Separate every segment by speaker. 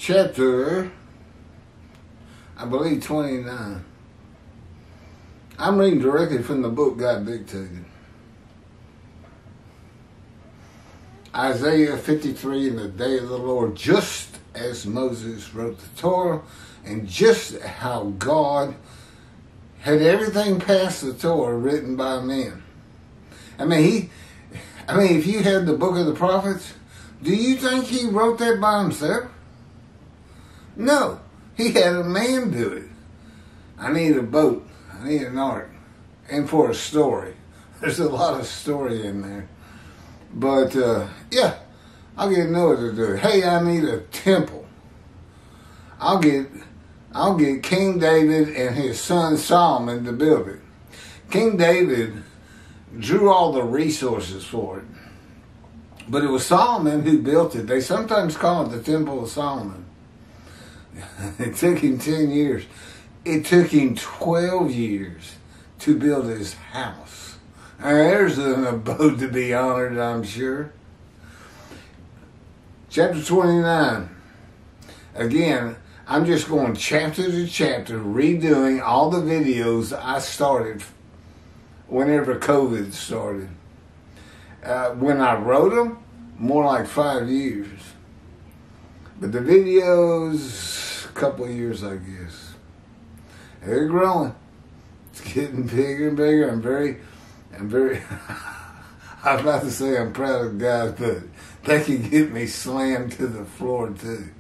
Speaker 1: chapter, I believe 29. I'm reading directly from the book God dictated. Isaiah 53, in the day of the Lord, just as Moses wrote the Torah, and just how God had everything past the Torah written by men. I mean, if you had the book of the prophets, do you think he wrote that by himself? No, he had a man do it. I need a boat. I need an ark. And for a story. There's a lot of story in there. But, yeah, I'll get Noah to do it. Hey, I need a temple. I'll get King David and his son Solomon to build it. King David drew all the resources for it. But it was Solomon who built it. They sometimes call it the Temple of Solomon. It took him 10 years. It took him 12 years to build his house. Now, there's an abode to be honored, I'm sure. Chapter 29. Again, I'm just going chapter to chapter, redoing all the videos I started whenever COVID started. When I wrote them, more like 5 years. But the videos, a couple of years, I guess. They're growing. It's getting bigger and bigger. I'm very, I was about to say I'm proud of God, but they can get me slammed to the floor too.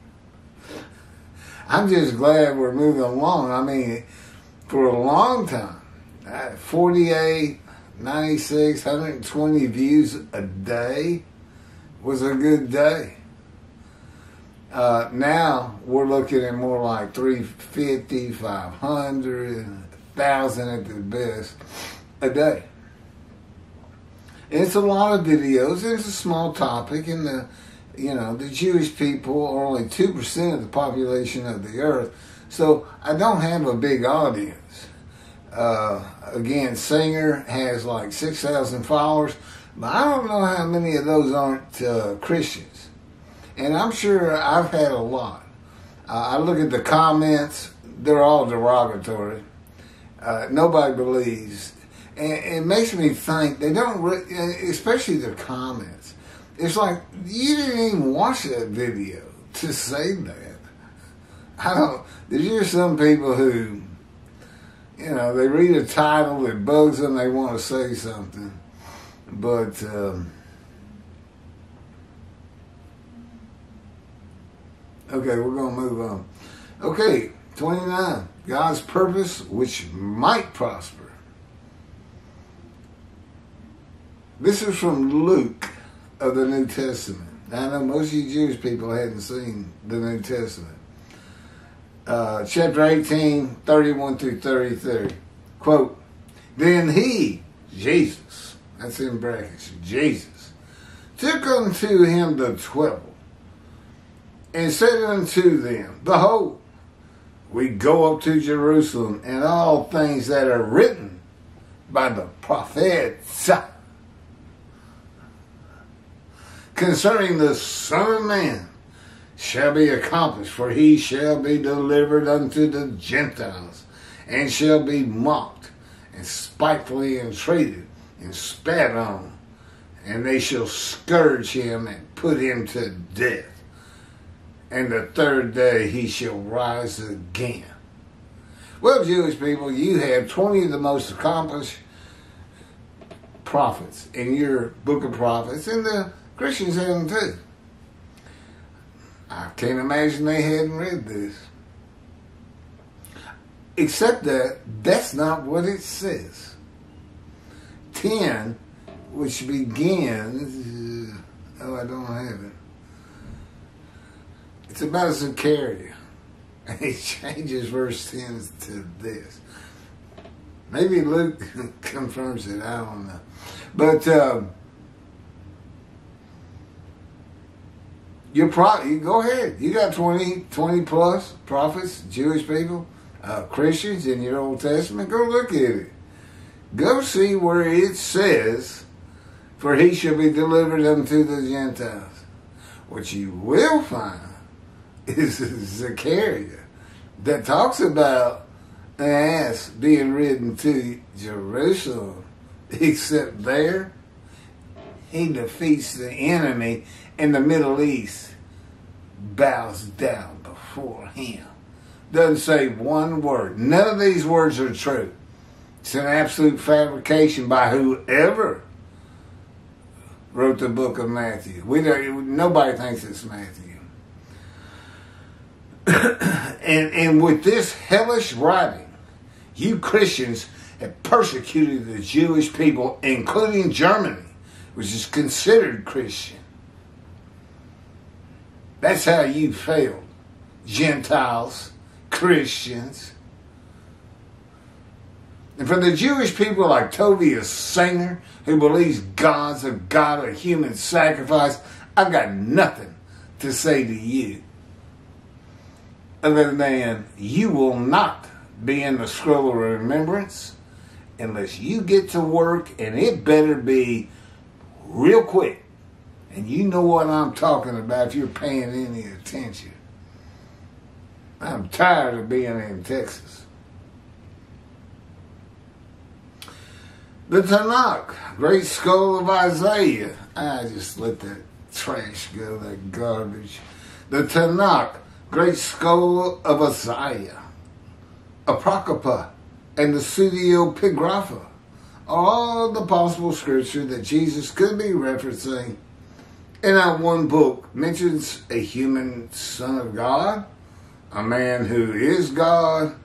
Speaker 1: I'm just glad we're moving along. I mean, for a long time, 48, 96, 120 views a day was a good day. Now we're looking at more like 350, 500, 1,000 at the best a day. It's a lot of videos. It's a small topic, and the Jewish people are only 2% of the population of the earth, so I don't have a big audience. Again, Singer has like 6,000 followers, but I don't know how many of those aren't Christians. And I'm sure I've had a lot. I look at the comments; they're all derogatory. Nobody believes. And it makes me think they don't, especially the comments. It's like, you didn't even watch that video to say that. There's just some people who, they read a title, it bugs them, they want to say something. But, okay, we're going to move on. Okay, 29. God's purpose, which might prosper. This is from Luke of the New Testament. Now, I know most of you Jewish people hadn't seen the New Testament. Chapter 18, 31 through 33. Quote, Then he, Jesus, that's in brackets, Jesus, took unto him the 12, and said unto them, Behold, we go up to Jerusalem, and all things that are written by the prophets concerning the Son of Man shall be accomplished, for he shall be delivered unto the Gentiles, and shall be mocked, and spitefully entreated, and spat on, and they shall scourge him, and put him to death. And the third day he shall rise again. Well, Jewish people, you have 20 of the most accomplished prophets in your book of prophets, and the Christians have them too. I can't imagine they hadn't read this. Except that that's not what it says. 10, which begins, I don't have it. It's about Zechariah. And he changes verse 10 to this. Maybe Luke confirms it, I don't know. But you go ahead. You got 20 plus prophets, Jewish people, Christians in your Old Testament. Go look at it. Go see where it says, for he shall be delivered unto the Gentiles. What you will find is Zechariah that talks about an ass being ridden to Jerusalem, except there he defeats the enemy and the Middle East bows down before him. Doesn't say one word. None of these words are true. It's an absolute fabrication by whoever wrote the book of Matthew. Nobody thinks it's Matthew. and with this hellish writing, you Christians have persecuted the Jewish people, including Germany, which is considered Christian. That's how you failed. Gentiles, Christians. And for the Jewish people like Tobias Singer, who believes God's a God of human sacrifice, I've got nothing to say to you other than you will not be in the scroll of remembrance unless you get to work, and it better be real quick. And you know what I'm talking about if you're paying any attention. I'm tired of being in Texas. The Tanakh, great scroll of Isaiah. I just let that trash go, that garbage. The Tanakh, great scroll of Isaiah. Apocrypha and the Pseudepigrapha are all the possible scripture that Jesus could be referencing. And that one book mentions a human son of God, a man who is God,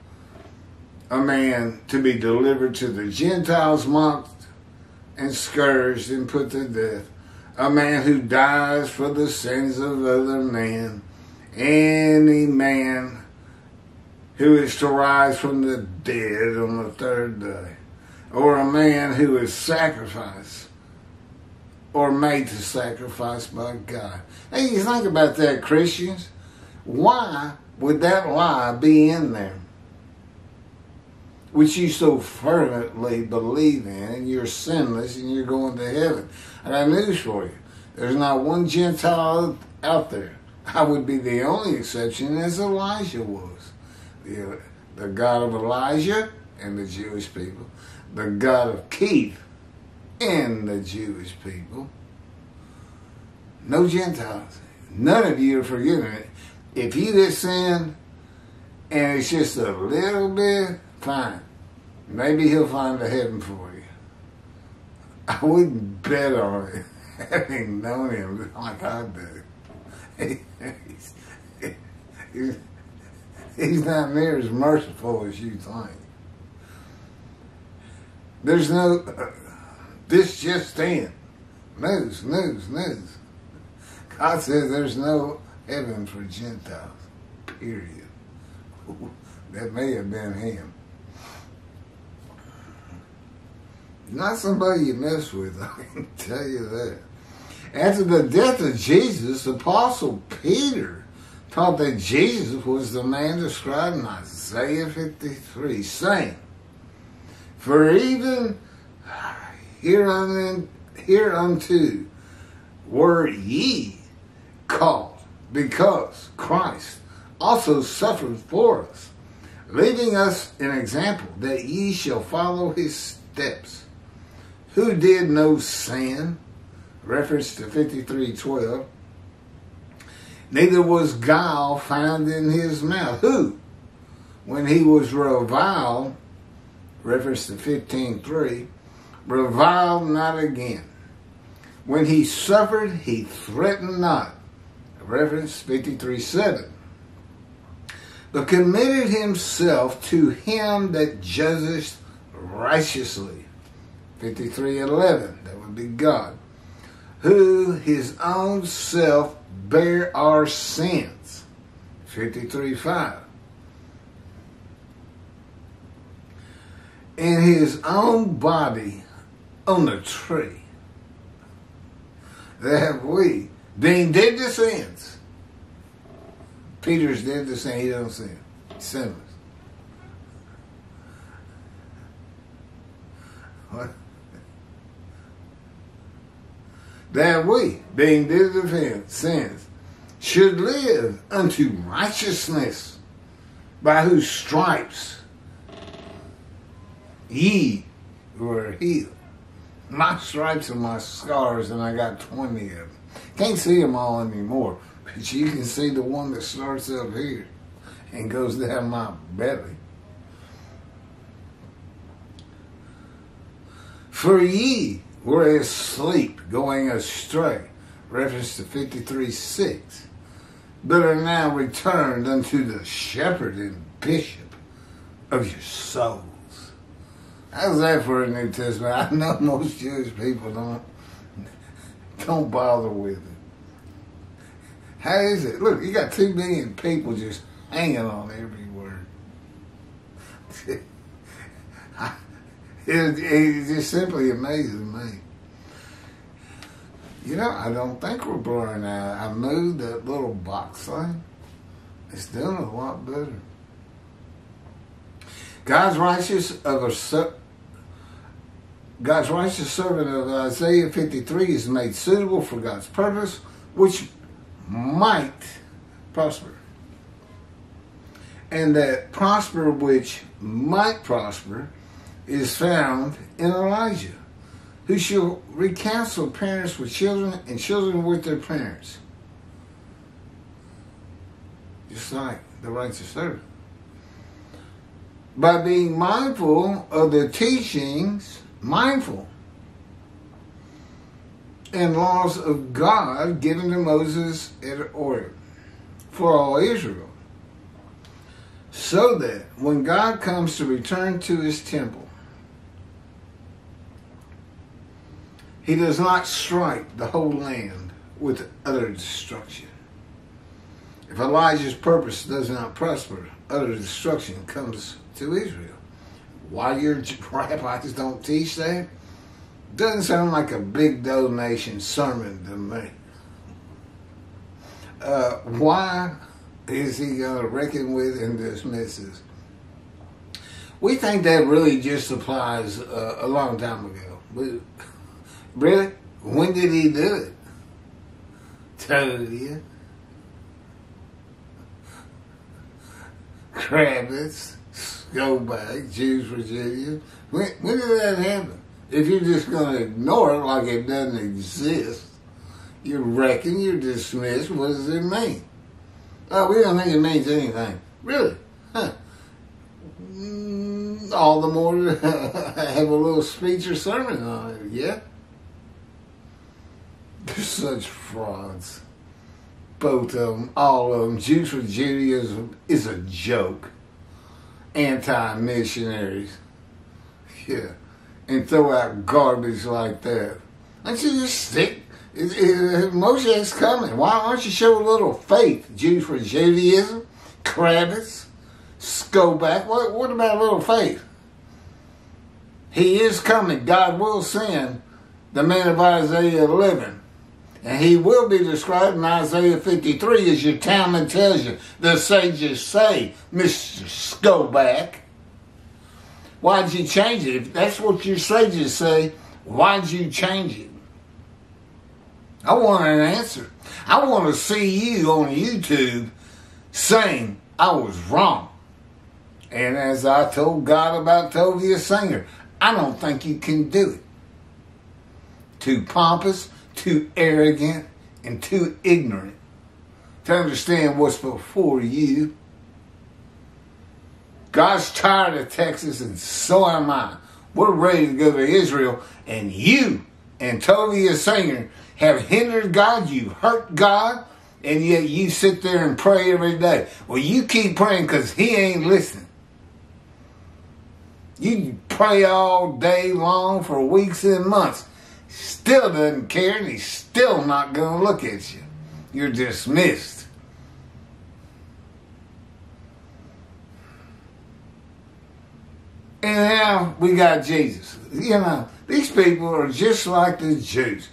Speaker 1: a man to be delivered to the Gentiles, mocked and scourged and put to death, a man who dies for the sins of other men, any man who is to rise from the dead on the third day, or a man who is sacrificed or made to sacrifice by God. Hey, you think about that, Christians. Why would that lie be in there, which you so fervently believe in, and you're sinless and you're going to heaven? I got news for you. There's not one Gentile out there. I would be the only exception, as Elijah was. The God of Elijah and the Jewish people. The God of Keith and the Jewish people. No Gentiles. None of you are forgiven it. If you just sin and it's just a little bit, fine. Maybe he'll find a heaven for you. I wouldn't bet on it, having known him like I do. He's not near as merciful as you think. There's no, this just in. News. God says there's no heaven for Gentiles, period. That may have been him. Not somebody you mess with, I can tell you that. After the death of Jesus, Apostle Peter taught that Jesus was the man described in Isaiah 53, saying, "For even hereunto were ye called, because Christ also suffered for us, leaving us an example that ye shall follow his steps, who did no sin," reference to 53:12, "neither was guile found in his mouth, who, when he was reviled," reference to 15:3, "reviled not again. When he suffered, he threatened not," reference 53:7, "but committed himself to him that judgeth righteously," 53:11, that would be God, "who his own self bare our sins," 53:5, "in his own body on the tree, that we, being dead to sins," Peter's dead to sin, he don't sin, sinless. What? "That we, being dead to sins, should live unto righteousness, by whose stripes ye were healed. My stripes are my scars, and I got 20 of them. Can't see them all anymore, but you can see the one that starts up here and goes down my belly. For ye were asleep, going astray, reference to 53:6, but are now returned unto the shepherd and bishop of your souls. How's that for a New Testament? I know most Jewish people don't bother with it. How is it? Look, you got 2 million people just hanging on every word. It just simply amazes me. You know, I don't think we're blurring out. I moved that little box thing. It's doing a lot better. God's righteous servant of Isaiah 53 is made suitable for God's purpose, which might prosper. And that prosper which might prosper is found in Elijah, who shall recounsel parents with children and children with their parents. Just like the righteous servant. By being mindful of the teachings, and laws of God given to Moses at Horeb for all Israel, so that when God comes to return to his temple, he does not strike the whole land with utter destruction. If Elijah's purpose does not prosper, utter destruction comes to Israel. Why your rabbis don't teach that? Doesn't sound like a big donation sermon to me. Why is he going to reckon with and dismisses? We think that really just applies a long time ago. Really? When did he do it? Told you. Crabbits, go back, Jews, Virginia. When did that happen? If you're just going to ignore it like it doesn't exist, you reckon, you're dismissed, what does it mean? Oh, we don't think it means anything. Really? Huh. All the more to have a little speech or sermon on it, yeah? They're such frauds. Both of them, all of them. Jews for Judaism is a joke. Anti-missionaries. Yeah. And throw out garbage like that. Why don't you just stick? Moshe's coming. Why don't you show a little faith? Jews for Judaism? Kravitz? Skoback? What about a little faith? He is coming. God will send the man of Isaiah 11. And he will be described in Isaiah 53 as your Talmud tells you. The sages say, Mr. Skoback. Why'd you change it? If that's what your sages say, why'd you change it? I want an answer. I want to see you on YouTube saying I was wrong. And as I told God about Tovia Singer, I don't think you can do it. Too pompous, too arrogant, and too ignorant to understand what's before you. God's tired of Texas, and so am I. We're ready to go to Israel, and you and Tovia Singer have hindered God. You hurt God, and yet you sit there and pray every day. Well, you keep praying because he ain't listening. You pray all day long for weeks and months. Still doesn't care, and he's still not going to look at you. You're dismissed. And now we got Jesus. You know, these people are just like the Jews.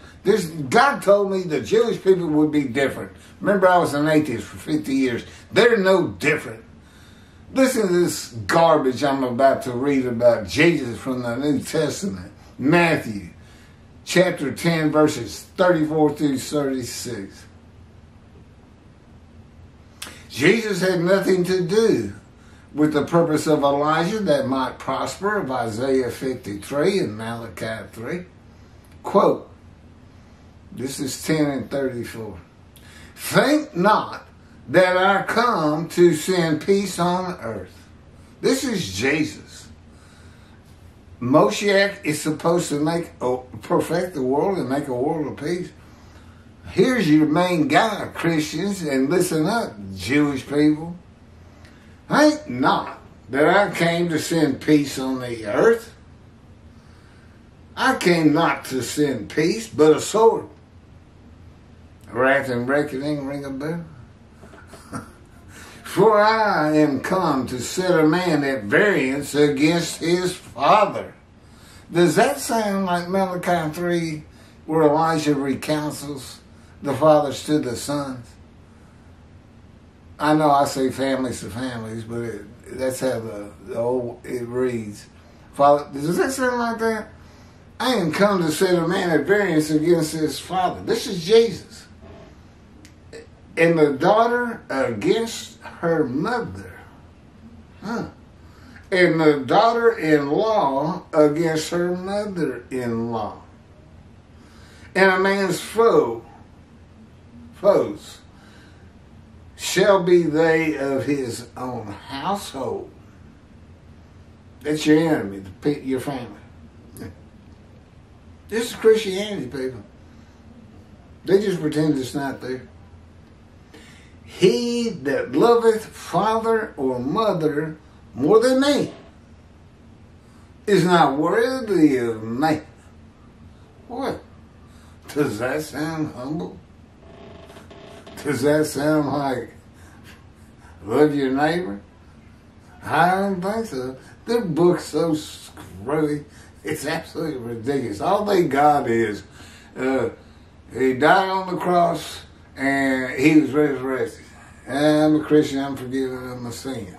Speaker 1: God told me the Jewish people would be different. Remember, I was an atheist for 50 years. They're no different. Listen to this garbage I'm about to read about Jesus from the New Testament. Matthew, chapter 10, verses 34 through 36. Jesus had nothing to do with the purpose of Elijah that might prosper of Isaiah 53 and Malachi 3. Quote, this is 10 and 34. Think not that I come to send peace on earth. This is Jesus. Moshiach is supposed to perfect the world and make a world of peace. Here's your main guy, Christians, and listen up, Jewish people. Think not that I came to send peace on the earth. I came not to send peace, but a sword. Wrath and reckoning, ring a bell. For I am come to set a man at variance against his father. Does that sound like Malachi 3, where Elijah recounsels the fathers to the sons? I know I say families to families, but that's how it reads. Father, does that sound like that? I am come to set a man at variance against his father. This is Jesus. And the daughter against her mother. And the daughter-in-law against her mother-in-law. And a man's foes shall be they of his own household. That's your enemy, your family. This is Christianity, people. They just pretend it's not there. He that loveth father or mother more than me is not worthy of me. What? Does that sound humble? Does that sound like love your neighbor? I don't think so. The book's so screwy. It's absolutely ridiculous. All they got is he died on the cross and he was resurrected. I'm a Christian. I'm forgiven of my sins.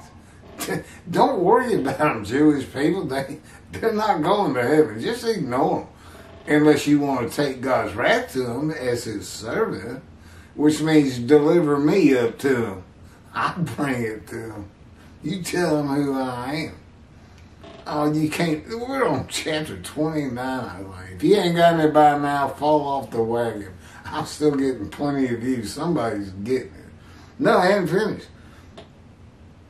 Speaker 1: Don't worry about them, Jewish people. They're not going to heaven. Just ignore them. Unless you want to take God's wrath to them as his servant, which means deliver me up to them. I'll bring it to them. You tell them who I am. Oh, you can't. We're on chapter 29, I think. If you ain't got it by now, fall off the wagon. I'm still getting plenty of views. Somebody's getting it. No, I haven't finished.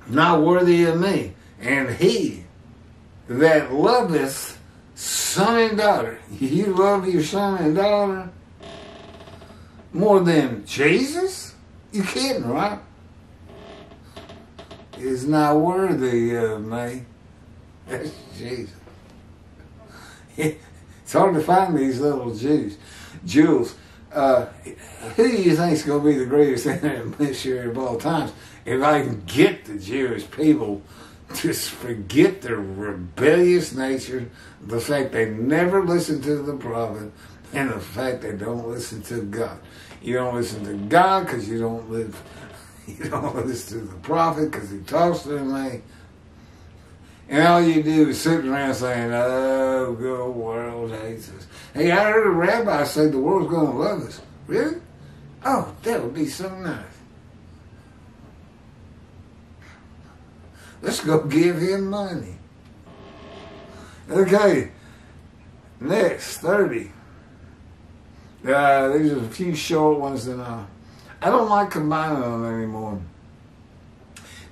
Speaker 1: Not worthy of me. And he that loveth son and daughter. You love your son and daughter more than Jesus? You kidding, right? Is not worthy of me. That's Jesus. It's hard to find these little Jews. Who do you think is going to be the greatest missionary of all times? If I can get the Jewish people to forget their rebellious nature, the fact they never listen to the prophet, and the fact they don't listen to God. You don't listen to God because you don't listen to the prophet because he talks to me. And all you do is sit around saying, oh, the world hates us. Hey, I heard a rabbi say the world's going to love us. Really? Oh, that would be so nice. Let's go give him money. Okay, next, 30. These are a few short ones that I don't like combining them anymore.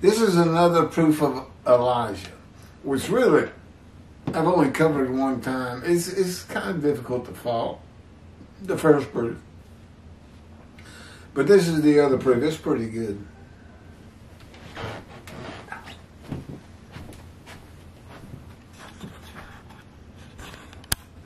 Speaker 1: This is another proof of Elijah, which really I've only covered one time. It's kind of difficult to follow, the first proof. But this is the other proof. It's pretty good.